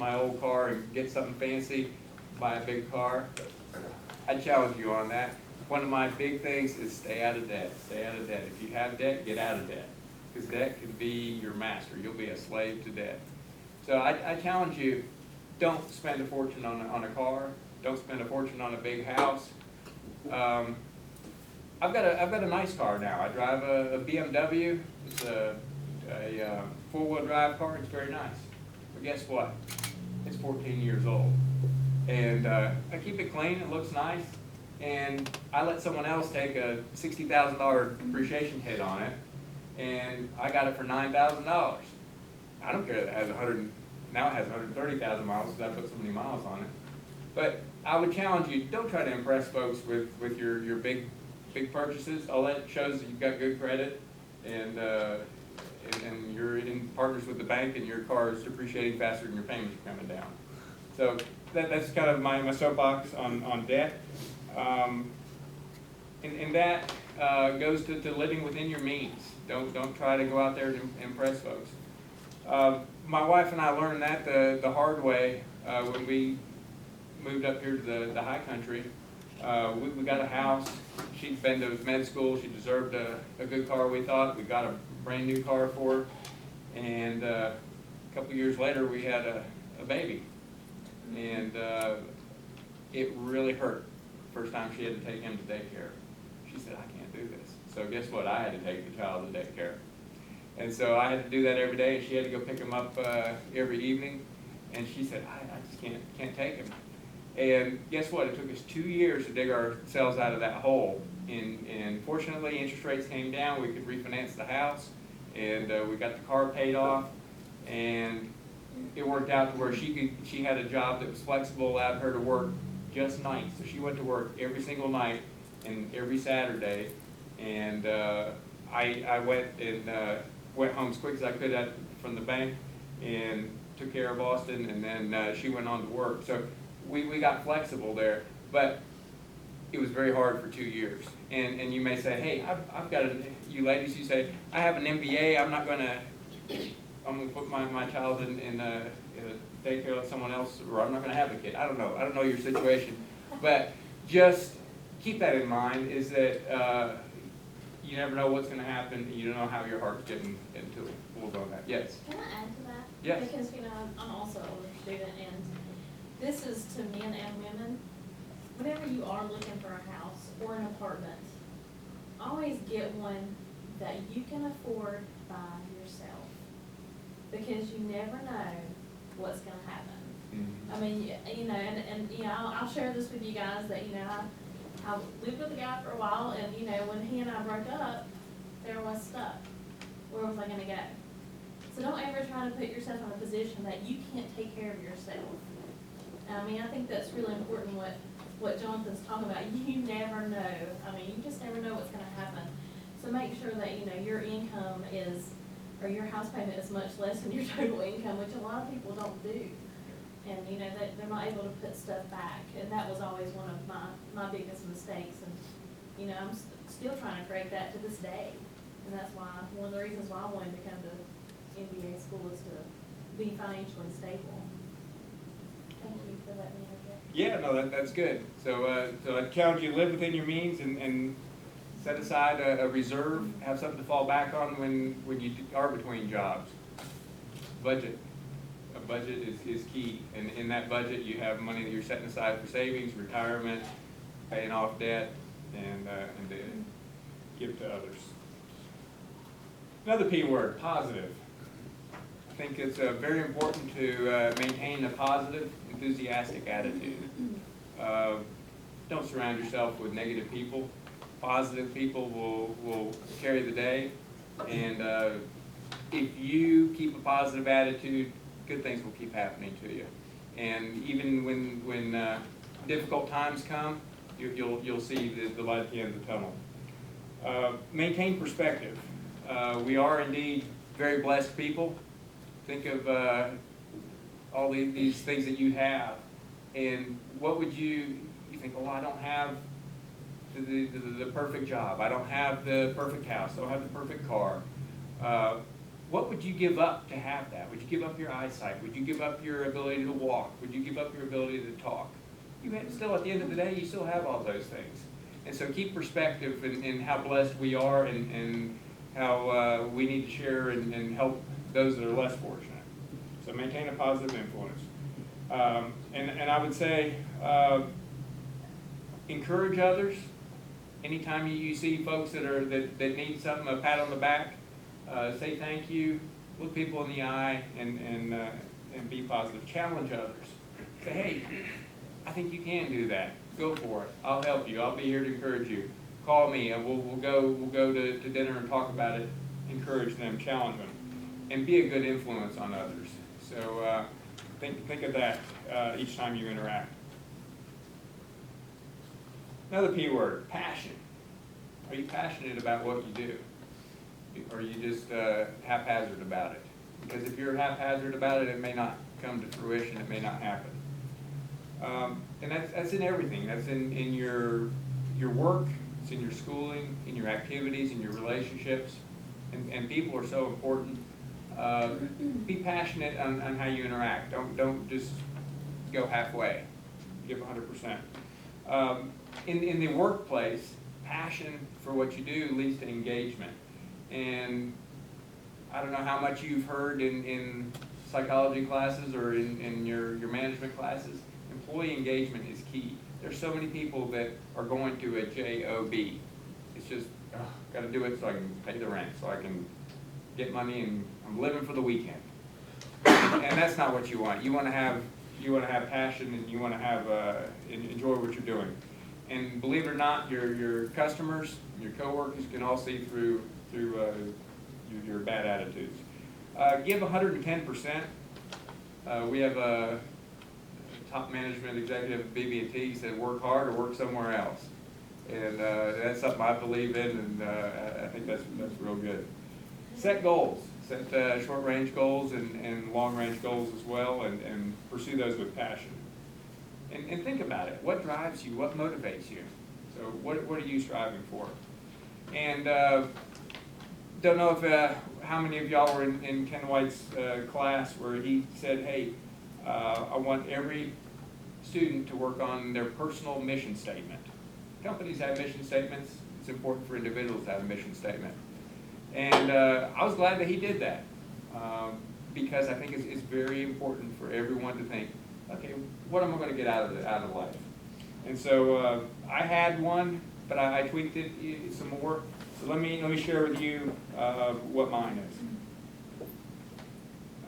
my old car and get something fancy, buy a big car. I challenge you on that. One of my big things is stay out of debt. Stay out of debt. If you have debt, get out of debt. Because debt can be your master. You'll be a slave to debt. So I challenge you, don't spend a fortune on a car. Don't spend a fortune on a big house. I've got a nice car now. I drive a BMW. It's a four-wheel drive car. It's very nice. But guess what? It's 14 years old. And I keep it clean. It looks nice. And I let someone else take a $60,000 depreciation hit on it. And I got it for $9,000. I don't care that it has now it has 130,000 miles because I put so many miles on it. But I would challenge you, don't try to impress folks with your big purchases. All that shows that you've got good credit and you're in partners with the bank and your car is depreciating faster than your payments are coming down. So that's kind of my soapbox on debt. And that goes to living within your means. Don't try to go out there to impress folks. My wife and I learned that the hard way when we moved up here to the high country. We got a house. She'd been to med school. She deserved a good car, we thought. We got a brand new car for her. And a couple years later, we had a baby. And it really hurt the first time she had to take him to daycare. She said, I can't do this. So guess what? I had to take the child to daycare. And so I had to do that every day, and she had to go pick him up every evening. And she said, I just can't take him. And guess what? It took us 2 years to dig ourselves out of that hole. And fortunately, interest rates came down. We could refinance the house, and we got the car paid off. And it worked out to where she had a job that was flexible, allowed her to work just nights. So she went to work every single night and every Saturday. And I went home as quick as I could from the bank and took care of Austin, and then she went on to work. So we got flexible there, but it was very hard for 2 years. And you may say, hey, I've got you ladies, you say, I have an MBA, I'm gonna put my child in a daycare with someone else, or I'm not gonna have a kid. I don't know your situation, but just keep that in mind, is that you never know what's gonna happen, and you don't know how your heart's getting into it. We'll go on that. Yes? Can I add to that? Yes. Because, I'm also an older student, and this is to men and women. Whenever you are looking for a house or an apartment, always get one that you can afford by yourself. Because you never know what's gonna happen. Mm-hmm. I mean, I'll share this with you guys that, I lived with a guy for a while, and, when he and I broke up, there was stuck. Where was I gonna go? So don't ever try to put yourself in a position that you can't take care of yourself. I mean, I think that's really important what Jonathan's talking about. You never know. I mean, you just never know what's gonna happen. So make sure that, your income or your house payment is much less than your total income, which a lot of people don't do. And, they're not able to put stuff back. And that was always one of my biggest mistakes. And, I'm still trying to correct that to this day. And that's why, one of the reasons why I wanted to come to MBA school is to be financially stable. Thank you for letting me interject. Yeah, no, that's good. So I challenge you to live within your means and set aside a reserve, have something to fall back on when you are between jobs. Budget. A budget is key. And in that budget, you have money that you're setting aside for savings, retirement, paying off debt, and to give to others. Another P word, positive. I think it's very important to maintain a positive, enthusiastic attitude. Don't surround yourself with negative people. Positive people will carry the day. And if you keep a positive attitude, good things will keep happening to you. And even when difficult times come, you'll see the light at the end of the tunnel. Maintain perspective. We are indeed very blessed people. Think of all these things that you have, and what would you think, oh, I don't have the perfect job, I don't have the perfect house, I don't have the perfect car. what would you give up to have that? Would you give up your eyesight? Would you give up your ability to walk? Would you give up your ability to talk? Still, at the end of the day, you still have all those things. And so keep perspective in how blessed we are and how we need to share and help those that are less fortunate. So maintain a positive influence. And I would say encourage others. Anytime you see folks that need something, a pat on the back, say thank you, look people in the eye, and be positive. Challenge others. Say, hey, I think you can do that. Go for it. I'll help you. I'll be here to encourage you. Call me, and we'll go to dinner and talk about it. Encourage them, challenge them, and be a good influence on others. So think of that each time you interact. Another P word, passion. Are you passionate about what you do? Or are you just haphazard about it? Because if you're haphazard about it, it may not come to fruition. It may not happen. And that's in everything. That's in your work. It's in your schooling, in your activities, in your relationships. And people are so important. Be passionate on how you interact. Don't just go halfway. Give 100%. In the workplace, passion for what you do leads to engagement. And I don't know how much you've heard in psychology classes or in your management classes. Employee engagement is key. There's so many people that are going to a job. It's just, got to do it so I can pay the rent, so I can get money, and I'm living for the weekend. And that's not what you want. You want to have passion, and you want to have enjoy what you're doing. And believe it or not, your customers, your coworkers can all see through your bad attitudes. Give 110%. We have a top management executive at BB&T said, work hard or work somewhere else. And that's something I believe in, and I think that's real good. Set goals. Set short-range goals and long-range goals as well, and pursue those with passion. And think about it. What drives you? What motivates you? So what are you striving for? And don't know if how many of y'all were in Ken White's class where he said, hey, I want every student to work on their personal mission statement. Companies have mission statements. It's important for individuals to have a mission statement. And I was glad that he did that because I think it's very important for everyone to think, okay, what am I going to get out of life? And so I had one, but I tweaked it some more. So let me share with you what mine is.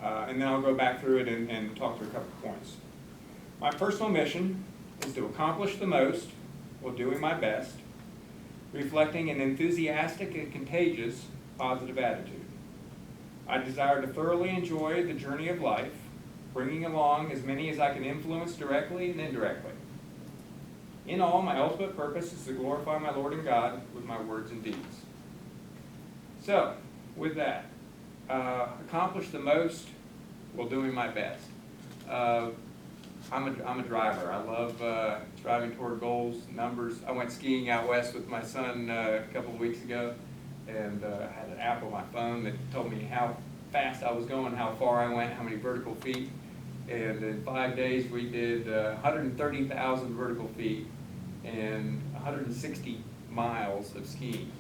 And then I'll go back through it and talk through a couple of points. My personal mission is to accomplish the most while doing my best, reflecting an enthusiastic and contagious positive attitude. I desire to thoroughly enjoy the journey of life, bringing along as many as I can influence directly and indirectly. In all, my ultimate purpose is to glorify my Lord and God with my words and deeds. So, with that, accomplish the most while doing my best. I'm a driver. I love striving toward goals, numbers. I went skiing out west with my son a couple of weeks ago, and I had an app on my phone that told me how fast I was going, how far I went, how many vertical feet. And in 5 days, we did 130,000 vertical feet and 160 miles of skiing.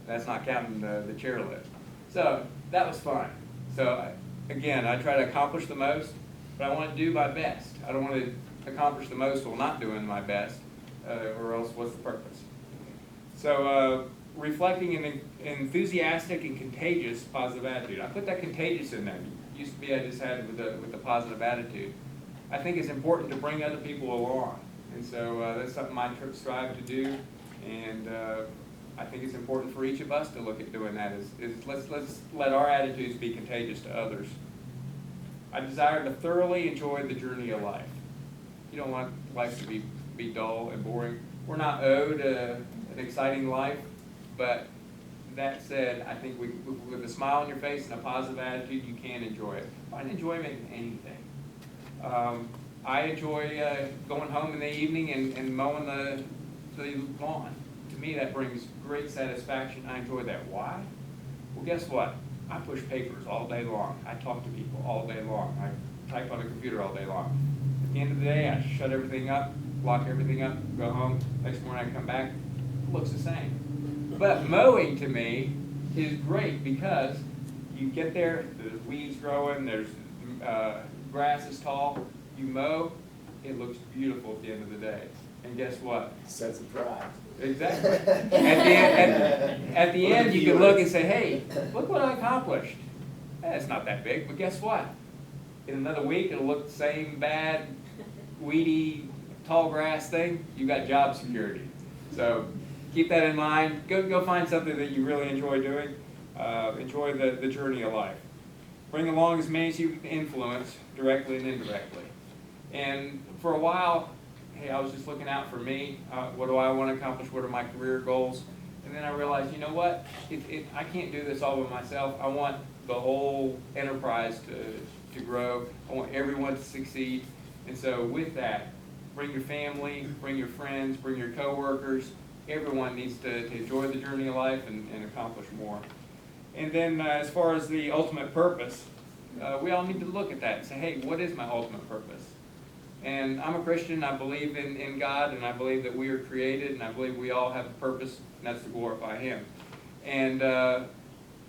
That's not counting the chairlift. So that was fun. So again, I try to accomplish the most, but I want to do my best. I don't want to accomplish the most while not doing my best, or else what's the purpose? So reflecting an enthusiastic and contagious positive attitude. I put that contagious in there. It used to be I just had it with a positive attitude. I think it's important to bring other people along. And so that's something I strive to do. And I think it's important for each of us to look at doing that. Let's let our attitudes be contagious to others. I desire to thoroughly enjoy the journey of life. You don't want life to be dull and boring. We're not owed an exciting life, but that said, I think with a smile on your face and a positive attitude, you can enjoy it. Find enjoyment in anything. I enjoy going home in the evening and mowing the lawn. To me, that brings great satisfaction. I enjoy that. Why? Well, guess what? I push papers all day long. I talk to people all day long. I type on a computer all day long. At the end of the day, I shut everything up, lock everything up, go home. Next morning I come back, it looks the same. But mowing to me is great because you get there, there's weeds growing, there's grass is tall. You mow, it looks beautiful at the end of the day. And guess what? Sense of pride. Exactly. At the end, you can look and say, hey, look what I accomplished. It's not that big, but guess what? In another week, it'll look the same bad, weedy, tall grass thing. You got job security. So keep that in mind. Go find something that you really enjoy doing. Enjoy the journey of life. Bring along as many as you can influence, directly and indirectly. And for a while, hey, I was just looking out for me. What do I want to accomplish? What are my career goals? And then I realized, you know what? I can't do this all by myself. I want the whole enterprise to grow. I want everyone to succeed. And so with that, bring your family, bring your friends, bring your coworkers. Everyone needs to enjoy the journey of life and accomplish more. And then as far as the ultimate purpose, we all need to look at that and say, hey, what is my ultimate purpose? And I'm a Christian. I believe in God, and I believe that we are created, and I believe we all have a purpose, and that's to glorify Him. And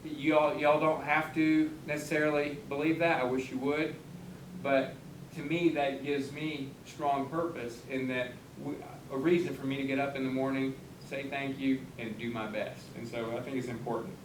y'all don't have to necessarily believe that. I wish you would. But to me, that gives me strong purpose in that a reason for me to get up in the morning, say thank you, and do my best. And so I think it's important.